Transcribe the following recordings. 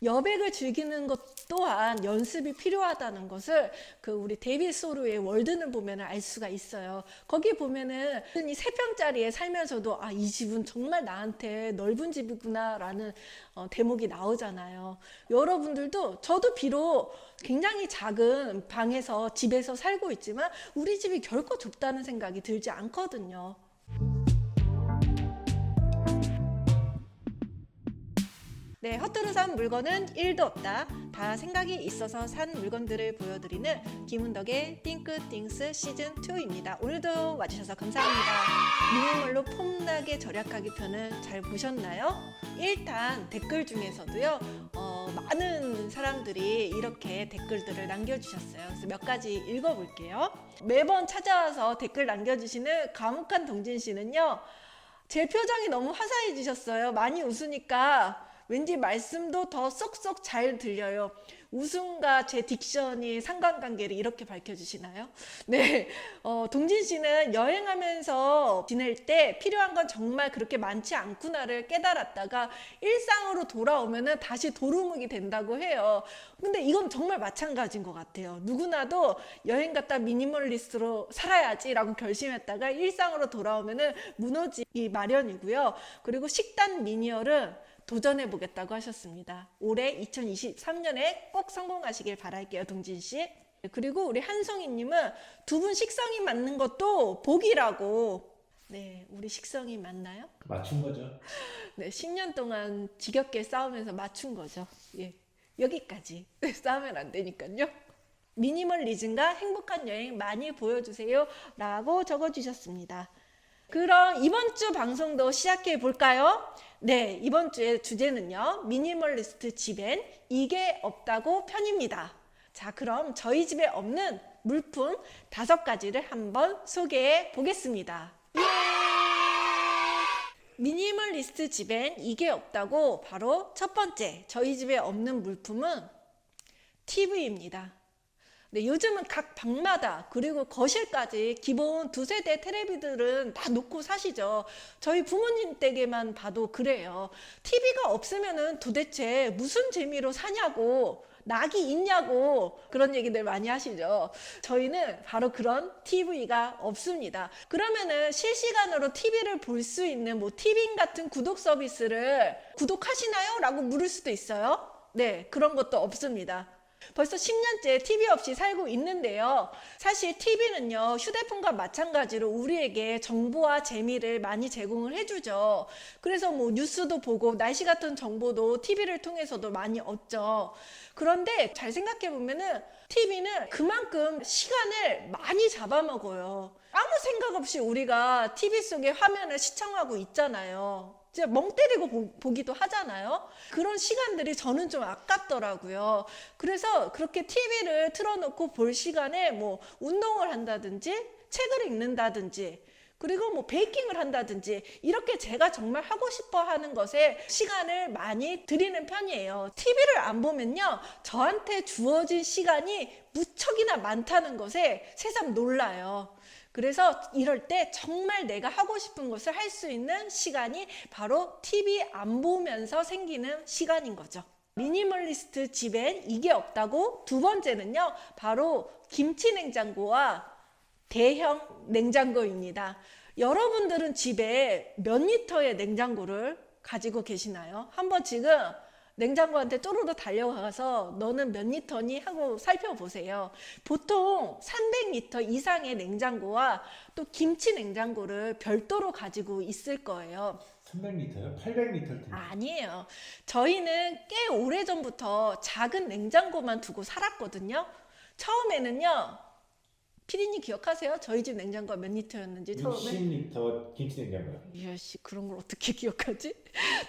여백을 즐기는 것 또한 연습이 필요하다는 것을 그 우리 데이빗 소로의 월든을 보면 알 수가 있어요. 거기 보면은 이 3평짜리에 살면서도 아, 이 집은 정말 나한테 넓은 집이구나 라는 대목이 나오잖아요. 여러분들도 저도 비록 굉장히 작은 방에서 집에서 살고 있지만 우리 집이 결코 좁다는 생각이 들지 않거든요. 네, 허투루 산 물건은 1도 없다. 다 생각이 있어서 산 물건들을 보여드리는 김은덕의 Think Things 시즌 2입니다. 오늘도 와주셔서 감사합니다. 미니멀로 폼나게 절약하기 편을 잘 보셨나요? 일단 댓글 중에서도요, 많은 사람들이 이렇게 댓글들을 남겨주셨어요. 그래서 몇 가지 읽어볼게요. 매번 찾아와서 댓글 남겨주시는 과묵한 동진 씨는요, 제 표정이 너무 화사해지셨어요. 많이 웃으니까 왠지 말씀도 더 쏙쏙 잘 들려요. 웃음과 제 딕션이 상관관계를 이렇게 밝혀주시나요? 네, 동진 씨는 여행하면서 지낼 때 필요한 건 정말 그렇게 많지 않구나를 깨달았다가 일상으로 돌아오면은 다시 도루묵이 된다고 해요. 근데 이건 정말 마찬가지인 것 같아요. 누구나도 여행 갔다 미니멀리스트로 살아야지라고 결심했다가 일상으로 돌아오면은 무너지기 마련이고요. 그리고 식단 미니얼은 도전해 보겠다고 하셨습니다. 올해 2023년에 꼭 성공하시길 바랄게요, 동진 씨. 그리고 우리 한송이님은 두 분 식성이 맞는 것도 복이라고. 네, 우리 식성이 맞나요? 맞춘 거죠. 네, 10년 동안 지겹게 싸우면서 맞춘 거죠. 예, 여기까지. 싸우면 안 되니까요. 미니멀리즘과 행복한 여행 많이 보여주세요 라고 적어주셨습니다. 그럼 이번 주 방송도 시작해 볼까요? 네, 이번 주의 주제는요, 미니멀리스트 집엔 이게 없다고 편입니다. 자, 그럼 저희 집에 없는 물품 5가지를 한번 소개해 보겠습니다. 예! 미니멀리스트 집엔 이게 없다고 바로 첫 번째, 저희 집에 없는 물품은 TV입니다. 네, 요즘은 각 방마다 그리고 거실까지 기본 2세대 테레비들은 다 놓고 사시죠. 저희 부모님 댁에만 봐도 그래요. TV가 없으면은 도대체 무슨 재미로 사냐고, 낙이 있냐고 그런 얘기들 많이 하시죠. 저희는 바로 그런 TV가 없습니다. 그러면은 실시간으로 TV를 볼 수 있는 뭐 티빙 같은 구독 서비스를 구독하시나요? 라고 물을 수도 있어요. 네, 그런 것도 없습니다. 벌써 10년째 TV 없이 살고 있는데요. 사실 TV는요, 휴대폰과 마찬가지로 우리에게 정보와 재미를 많이 제공을 해주죠. 그래서 뭐 뉴스도 보고 날씨 같은 정보도 TV를 통해서도 많이 얻죠. 그런데 잘 생각해 보면은 TV는 그만큼 시간을 많이 잡아먹어요. 아무 생각 없이 우리가 TV 속의 화면을 시청하고 있잖아요. 진짜 멍 때리고 보기도 하잖아요. 그런 시간들이 저는 좀 아깝더라고요. 그래서 그렇게 TV를 틀어놓고 볼 시간에 뭐 운동을 한다든지 책을 읽는다든지 그리고 뭐 베이킹을 한다든지 이렇게 제가 정말 하고 싶어 하는 것에 시간을 많이 들이는 편이에요. TV를 안 보면요, 저한테 주어진 시간이 무척이나 많다는 것에 새삼 놀라요. 그래서 이럴 때 정말 내가 하고 싶은 것을 할 수 있는 시간이 바로 TV 안 보면서 생기는 시간인 거죠. 미니멀리스트 집엔 이게 없다고 두 번째는요, 바로 김치 냉장고와 대형 냉장고입니다. 여러분들은 집에 몇 리터의 냉장고를 가지고 계시나요? 한번 지금 냉장고한테 쪼르르 달려가서 너는 몇 리터니? 하고 살펴보세요. 보통 300리터 이상의 냉장고와 또 김치 냉장고를 별도로 가지고 있을 거예요. 300리터요? 800리터일 텐데. 아니에요. 저희는 꽤 오래전부터 작은 냉장고만 두고 살았거든요. 처음에는요, 피디님 기억하세요? 저희 집 냉장고가 몇 리터였는지 처음에? 60리터 김치 냉장고요. 이야씨, 그런 걸 어떻게 기억하지?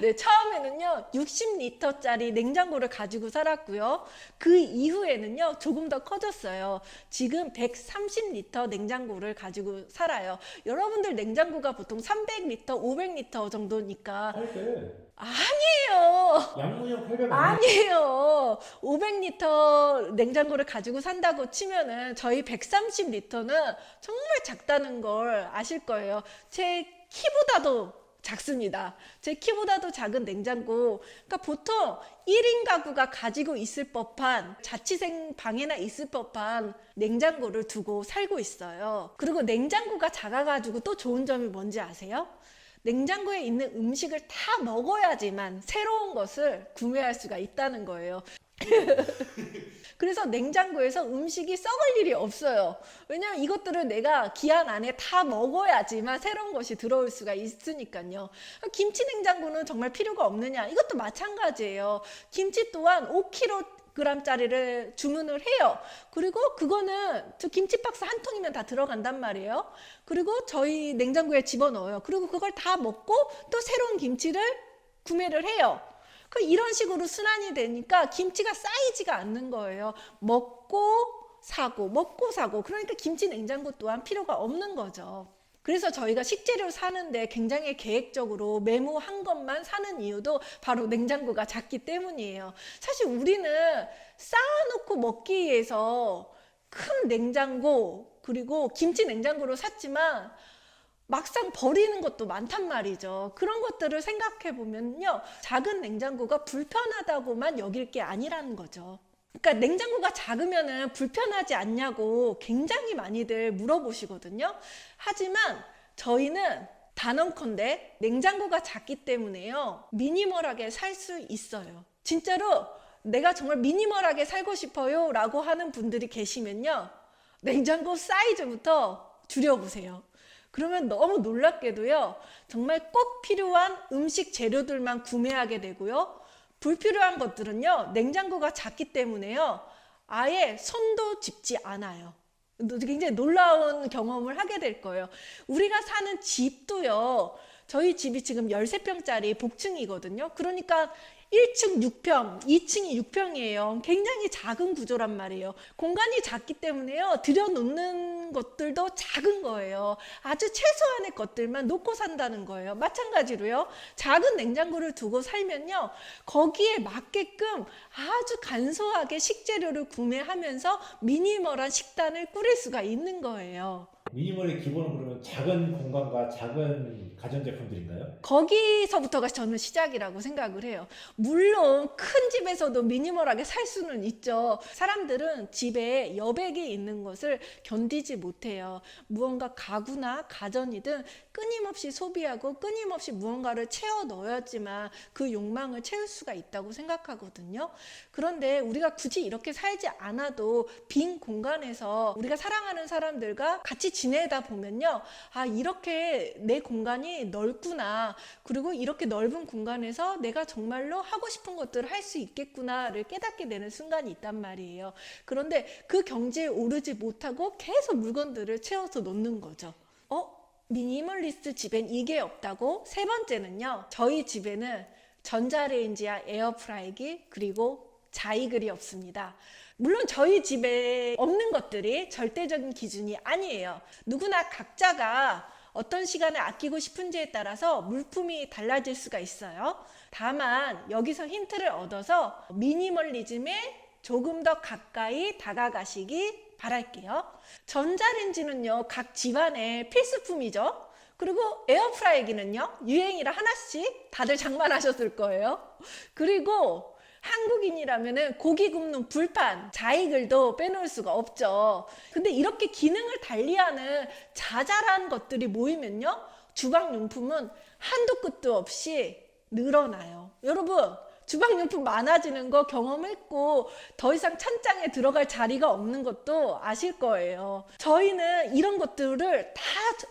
네, 처음에는요 60리터짜리 냉장고를 가지고 살았고요. 그 이후에는요 조금 더 커졌어요. 지금 130리터 냉장고를 가지고 살아요. 여러분들 냉장고가 보통 300리터, 500리터 정도니까. 800. 아니에요. 양문형 800 아니에요. 500리터 냉장고를 가지고 산다고 치면은 저희 130리터는 정말 작다는 걸 아실 거예요. 제 키보다도 작습니다. 제 키보다도 작은 냉장고. 그러니까 보통 1인 가구가 가지고 있을 법한, 자취생 방에나 있을 법한 냉장고를 두고 살고 있어요. 그리고 냉장고가 작아가지고 또 좋은 점이 뭔지 아세요? 냉장고에 있는 음식을 다 먹어야지만 새로운 것을 구매할 수가 있다는 거예요. 그래서 냉장고에서 음식이 썩을 일이 없어요. 왜냐면 이것들을 내가 기한 안에 다 먹어야지만 새로운 것이 들어올 수가 있으니까요. 김치 냉장고는 정말 필요가 없느냐? 이것도 마찬가지예요. 김치 또한 5kg짜리를 주문을 해요. 그리고 그거는 저 김치 박스 한 통이면 다 들어간단 말이에요. 그리고 저희 냉장고에 집어넣어요. 그리고 그걸 다 먹고 또 새로운 김치를 구매를 해요. 이런 식으로 순환이 되니까 김치가 쌓이지가 않는 거예요. 먹고 사고. 그러니까 김치 냉장고 또한 필요가 없는 거죠. 그래서 저희가 식재료 사는데 굉장히 계획적으로 메모한 것만 사는 이유도 바로 냉장고가 작기 때문이에요. 사실 우리는 쌓아놓고 먹기 위해서 큰 냉장고 그리고 김치 냉장고를 샀지만 막상 버리는 것도 많단 말이죠. 그런 것들을 생각해 보면요, 작은 냉장고가 불편하다고만 여길 게 아니라는 거죠. 그러니까 냉장고가 작으면은 불편하지 않냐고 굉장히 많이들 물어보시거든요. 하지만 저희는 단언컨대 냉장고가 작기 때문에요, 미니멀하게 살 수 있어요. 진짜로 내가 정말 미니멀하게 살고 싶어요 라고 하는 분들이 계시면요, 냉장고 사이즈부터 줄여보세요. 그러면 너무 놀랍게도요, 정말 꼭 필요한 음식 재료들만 구매하게 되고요, 불필요한 것들은요, 냉장고가 작기 때문에요, 아예 손도 짚지 않아요. 굉장히 놀라운 경험을 하게 될 거예요. 우리가 사는 집도요, 저희 집이 지금 13평짜리 복층이거든요. 그러니까 1층 6평, 2층이 6평이에요. 굉장히 작은 구조란 말이에요. 공간이 작기 때문에요, 들여놓는 것들도 작은 거예요. 아주 최소한의 것들만 놓고 산다는 거예요. 마찬가지로요, 작은 냉장고를 두고 살면요, 거기에 맞게끔 아주 간소하게 식재료를 구매하면서 미니멀한 식단을 꾸릴 수가 있는 거예요. 미니멀의 기본은 그러면 작은 공간과 작은 가전제품들인가요? 거기서부터가 저는 시작이라고 생각을 해요. 물론 큰 집에서도 미니멀하게 살 수는 있죠. 사람들은 집에 여백이 있는 것을 견디지 못해요. 무언가 가구나 가전이든 끊임없이 소비하고 끊임없이 무언가를 채워 넣어야지만 그 욕망을 채울 수가 있다고 생각하거든요. 그런데 우리가 굳이 이렇게 살지 않아도 빈 공간에서 우리가 사랑하는 사람들과 같이 지내다 보면요, 아, 이렇게 내 공간이 넓구나, 그리고 이렇게 넓은 공간에서 내가 정말로 하고 싶은 것들을 할 수 있겠구나를 깨닫게 되는 순간이 있단 말이에요. 그런데 그 경지에 오르지 못하고 계속 물건들을 채워서 놓는 거죠. 미니멀리스트 집엔 이게 없다고? 세 번째는요, 저희 집에는 전자레인지와 에어프라이기 그리고 자이글이 없습니다. 물론 저희 집에 없는 것들이 절대적인 기준이 아니에요. 누구나 각자가 어떤 시간을 아끼고 싶은지에 따라서 물품이 달라질 수가 있어요. 다만 여기서 힌트를 얻어서 미니멀리즘에 조금 더 가까이 다가가시기 바랄게요. 전자레인지는요, 각 집안의 필수품이죠. 그리고 에어프라이기는요, 유행이라 하나씩 다들 장만하셨을 거예요. 그리고 한국인이라면은 고기 굽는 불판, 자이글도 빼놓을 수가 없죠. 근데 이렇게 기능을 달리하는 자잘한 것들이 모이면요, 주방용품은 한도 끝도 없이 늘어나요. 여러분, 주방용품 많아지는 거 경험했고 더 이상 찬장에 들어갈 자리가 없는 것도 아실 거예요. 저희는 이런 것들을 다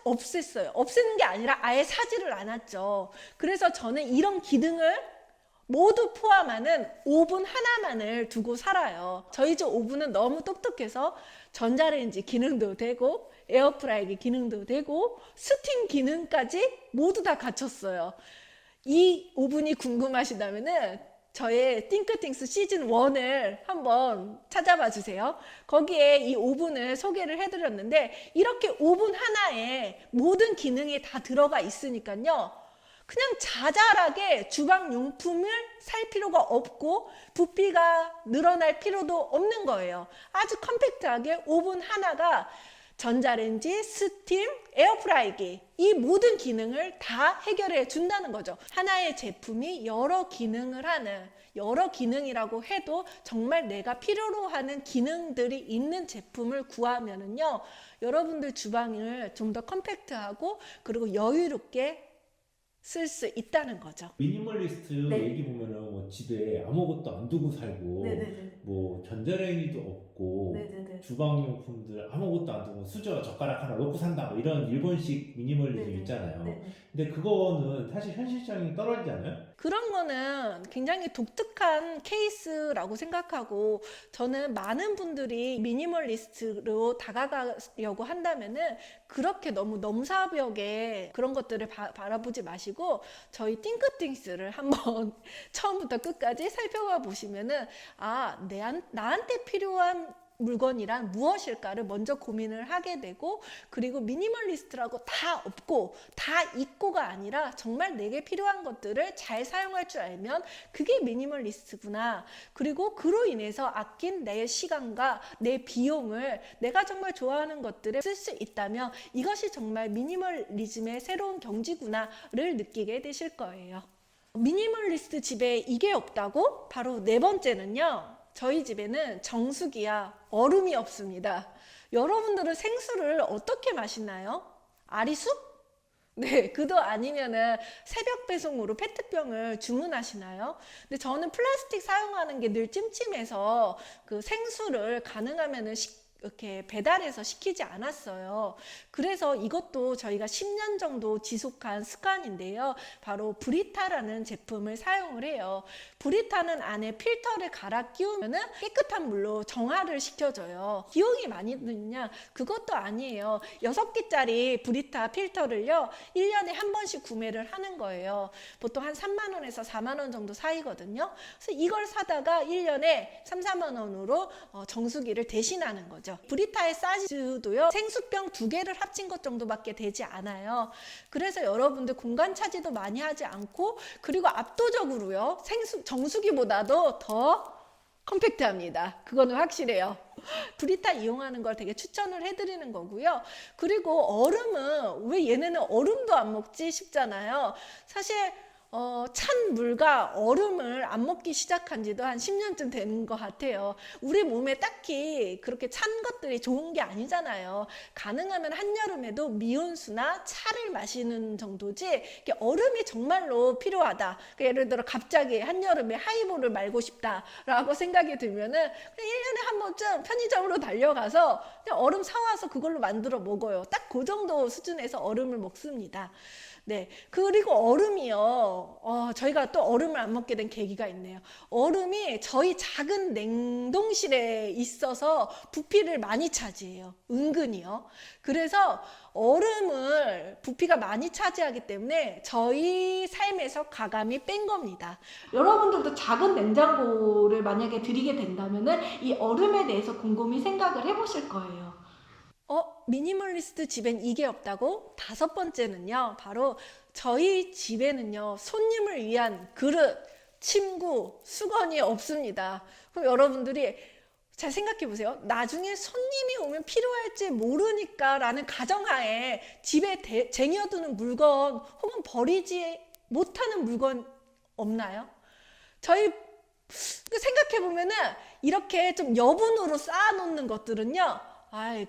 없앴어요. 없애는 게 아니라 아예 사지를 않았죠. 그래서 저는 이런 기능을 모두 포함하는 오븐 하나만을 두고 살아요. 저희 집 오븐은 너무 똑똑해서 전자레인지 기능도 되고 에어프라이기 기능도 되고 스팀 기능까지 모두 다 갖췄어요. 이 오븐이 궁금하시다면은 저의 띵크팅스 시즌 1을 한번 찾아봐 주세요. 거기에 이 오븐을 소개를 해드렸는데, 이렇게 오븐 하나에 모든 기능이 다 들어가 있으니까요, 그냥 자잘하게 주방용품을 살 필요가 없고 부피가 늘어날 필요도 없는 거예요. 아주 컴팩트하게 오븐 하나가 전자레인지, 스팀, 에어프라이기 이 모든 기능을 다 해결해 준다는 거죠. 하나의 제품이 여러 기능을 하는, 여러 기능이라고 해도 정말 내가 필요로 하는 기능들이 있는 제품을 구하면은요, 여러분들 주방을 좀 더 컴팩트하고 그리고 여유롭게 쓸 수 있다는 거죠. 미니멀리스트 네. 얘기 보면은 뭐 집에 아무것도 안 두고 살고 네네네. 뭐 전자레인지도 없고 네네네. 주방용품들 아무것도 안 두고 수저 젓가락 하나 놓고 산다 뭐 이런 일본식 미니멀리즘 네네. 있잖아요. 네네. 근데 그거는 사실 현실성이 떨어지지 않아요? 그런 거는 굉장히 독특한 케이스라고 생각하고, 저는 많은 분들이 미니멀리스트로 다가가려고 한다면은 그렇게 너무 넘사벽에 그런 것들을 바라보지 마시고 저희 띵크띵스를 한번 처음부터 끝까지 살펴봐 보시면은 나한테 필요한 물건이란 무엇일까를 먼저 고민을 하게 되고, 그리고 미니멀리스트라고 다 없고 다 있고가 아니라 정말 내게 필요한 것들을 잘 사용할 줄 알면 그게 미니멀리스트구나. 그리고 그로 인해서 아낀 내 시간과 내 비용을 내가 정말 좋아하는 것들을 쓸 수 있다면 이것이 정말 미니멀리즘의 새로운 경지구나를 느끼게 되실 거예요. 미니멀리스트 집에 이게 없다고? 바로 네 번째는요, 저희 집에는 정수기야 얼음이 없습니다. 여러분들은 생수를 어떻게 마시나요? 아리수? 네, 그도 아니면은 새벽 배송으로 페트병을 주문하시나요? 근데 저는 플라스틱 사용하는 게 늘 찜찜해서 그 생수를 가능하면은 이렇게 배달해서 시키지 않았어요. 그래서 이것도 저희가 10년 정도 지속한 습관인데요. 바로 브리타라는 제품을 사용을 해요. 브리타는 안에 필터를 갈아 끼우면 깨끗한 물로 정화를 시켜줘요. 비용이 많이 드냐? 그것도 아니에요. 6개짜리 브리타 필터를요, 1년에 한 번씩 구매를 하는 거예요. 보통 한 3만 원에서 4만 원 정도 사이거든요. 그래서 이걸 사다가 1년에 3, 4만 원으로 정수기를 대신하는 거죠. 브리타의 사이즈도요, 생수병 2개를 합친 것 정도밖에 되지 않아요. 그래서 여러분들 공간 차지도 많이 하지 않고, 그리고 압도적으로요, 정수기보다도 더 컴팩트합니다. 그거는 확실해요. 브리타 이용하는 걸 되게 추천을 해드리는 거고요. 그리고 얼음은 왜 얘네는 얼음도 안 먹지 싶잖아요. 사실 찬 물과 얼음을 안 먹기 시작한 지도 한 10년쯤 되는 것 같아요. 우리 몸에 딱히 그렇게 찬 것들이 좋은 게 아니잖아요. 가능하면 한여름에도 미온수나 차를 마시는 정도지, 이렇게 얼음이 정말로 필요하다. 그러니까 예를 들어 갑자기 한여름에 하이볼을 말고 싶다라고 생각이 들면은 그냥 1년에 한 번쯤 편의점으로 달려가서 그냥 얼음 사와서 그걸로 만들어 먹어요. 딱 그 정도 수준에서 얼음을 먹습니다. 네, 그리고 얼음이요. 저희가 또 얼음을 안 먹게 된 계기가 있네요. 얼음이 저희 작은 냉동실에 있어서 부피를 많이 차지해요. 은근히요. 그래서 얼음을 부피가 많이 차지하기 때문에 저희 삶에서 가감히 뺀 겁니다. 여러분들도 작은 냉장고를 만약에 드리게 된다면은 이 얼음에 대해서 곰곰이 생각을 해보실 거예요. 미니멀리스트 집엔 이게 없다고? 5번째는요, 바로 저희 집에는요, 손님을 위한 그릇, 침구, 수건이 없습니다. 그럼 여러분들이 잘 생각해 보세요. 나중에 손님이 오면 필요할지 모르니까 라는 가정하에 집에 쟁여두는 물건 혹은 버리지 못하는 물건 없나요? 저희 생각해 보면은 이렇게 좀 여분으로 쌓아놓는 것들은요,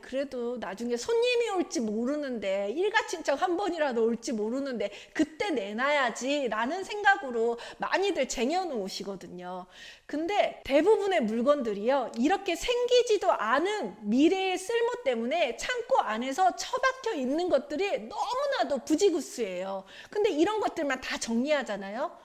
그래도 나중에 손님이 올지 모르는데, 일가친척 한 번이라도 올지 모르는데 그때 내놔야지 라는 생각으로 많이들 쟁여놓으시거든요. 근데 대부분의 물건들이요, 이렇게 생기지도 않은 미래의 쓸모 때문에 창고 안에서 처박혀 있는 것들이 너무나도 부지구수해요. 근데 이런 것들만 다 정리하잖아요.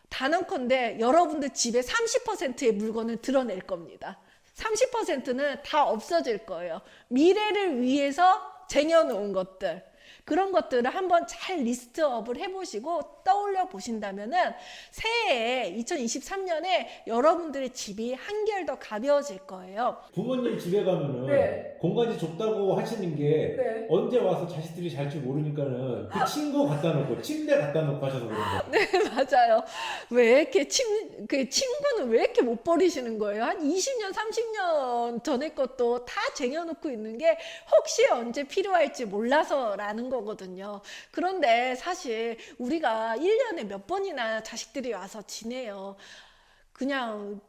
단언컨대 여러분들 집에 30%의 물건을 드러낼 겁니다. 30%는 다 없어질 거예요. 미래를 위해서 쟁여놓은 것들. 그런 것들을 한번 잘 리스트업을 해보시고 떠올려 보신다면은 새해에 2023년에 여러분들의 집이 한결 더 가벼워질 거예요. 부모님 집에 가면은 네. 공간이 좁다고 하시는 게 네. 언제 와서 자식들이 잘 줄 모르니까는 그 친구 갖다 놓고 침대 갖다 놓고 하셔서 그런 거예요. 네, 맞아요. 왜 이렇게 그 친구는 왜 이렇게 못 버리시는 거예요? 한 20년, 30년 전에 것도 다 쟁여놓고 있는 게 혹시 언제 필요할지 몰라서라는 거거든요. 그런데 사실 우리가 1년에 몇 번이나 자식들이 와서 지내요. 그냥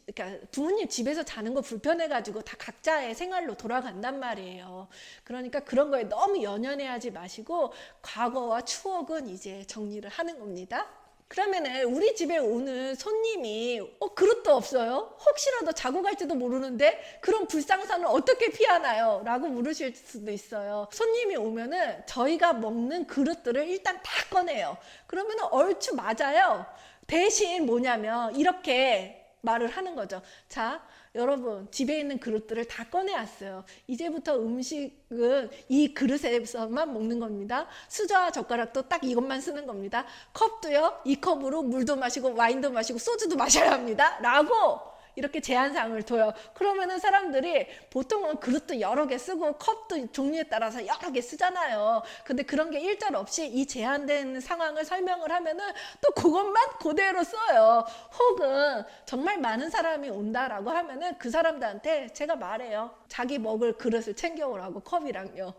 그러니까 부모님 집에서 자는 거 불편해가지고 다 각자의 생활로 돌아간단 말이에요. 그러니까 그런 거에 너무 연연해하지 마시고 과거와 추억은 이제 정리를 하는 겁니다. 그러면은 우리 집에 오는 손님이 그릇도 없어요? 혹시라도 자고 갈지도 모르는데 그런 불상사는 어떻게 피하나요? 라고 물으실 수도 있어요. 손님이 오면은 저희가 먹는 그릇들을 일단 다 꺼내요. 그러면은 얼추 맞아요. 대신 뭐냐면 이렇게 말을 하는 거죠. 자, 여러분 집에 있는 그릇들을 다 꺼내왔어요. 이제부터 음식은 이 그릇에서만 먹는 겁니다. 수저와 젓가락도 딱 이것만 쓰는 겁니다. 컵도요, 이 컵으로 물도 마시고 와인도 마시고 소주도 마셔야 합니다. 라고 이렇게 제한사항을 둬요. 그러면은 사람들이 보통은 그릇도 여러 개 쓰고 컵도 종류에 따라서 여러 개 쓰잖아요. 근데 그런 게 일절 없이 이 제한된 상황을 설명을 하면은 또 그것만 그대로 써요. 혹은 정말 많은 사람이 온다라고 하면은 그 사람들한테 제가 말해요. 자기 먹을 그릇을 챙겨오라고, 컵이랑요.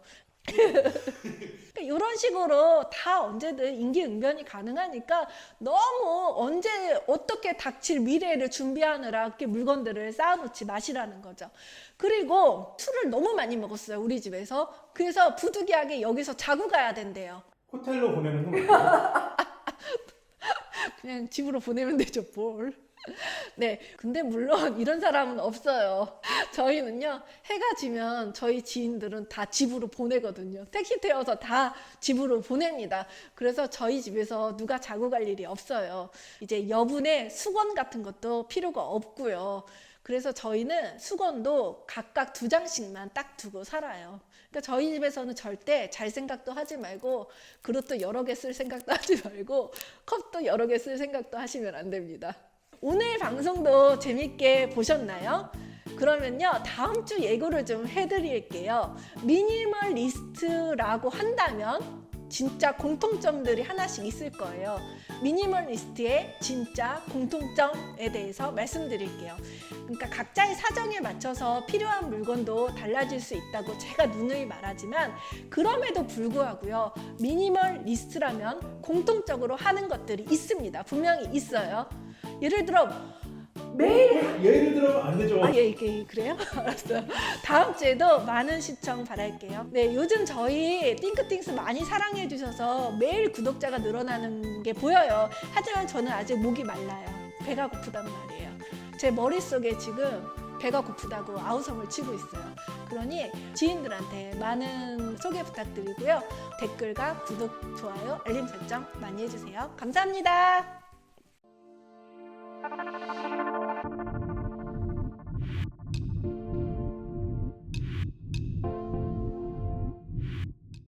그러니까 이런 식으로 다 언제든 임기응변이 가능하니까 너무 언제 어떻게 닥칠 미래를 준비하느라 이렇게 물건들을 쌓아놓지 마시라는 거죠. 그리고 술을 너무 많이 먹었어요, 우리 집에서. 그래서 부득이하게 여기서 자고 가야 된대요. 호텔로 보내는 건 어때요? 그냥 집으로 보내면 되죠, 뭘. 네, 근데 물론 이런 사람은 없어요. 저희는요, 해가 지면 저희 지인들은 다 집으로 보내거든요. 택시 태워서 다 집으로 보냅니다. 그래서 저희 집에서 누가 자고 갈 일이 없어요. 이제 여분의 수건 같은 것도 필요가 없고요. 그래서 저희는 수건도 각각 2장씩만 딱 두고 살아요. 그러니까 저희 집에서는 절대 잘 생각도 하지 말고 그릇도 여러 개 쓸 생각도 하지 말고 컵도 여러 개 쓸 생각도 하시면 안 됩니다. 오늘 방송도 재밌게 보셨나요? 그러면요, 다음 주 예고를 좀 해드릴게요. 미니멀리스트라고 한다면 진짜 공통점들이 하나씩 있을 거예요. 미니멀리스트의 진짜 공통점에 대해서 말씀드릴게요. 그러니까 각자의 사정에 맞춰서 필요한 물건도 달라질 수 있다고 제가 누누이 말하지만, 그럼에도 불구하고요, 미니멀리스트라면 공통적으로 하는 것들이 있습니다. 분명히 있어요. 예를 들어 매일 예를 들면 안 되죠. 이게 그래요? 알았어요. 다음 주에도 많은 시청 바랄게요. 네, 요즘 저희 띵크띵스 많이 사랑해 주셔서 매일 구독자가 늘어나는 게 보여요. 하지만 저는 아직 목이 말라요. 배가 고프단 말이에요. 제 머릿속에 지금 배가 고프다고 아우성을 치고 있어요. 그러니 지인들한테 많은 소개 부탁드리고요. 댓글과 구독, 좋아요, 알림 설정 많이 해주세요. 감사합니다.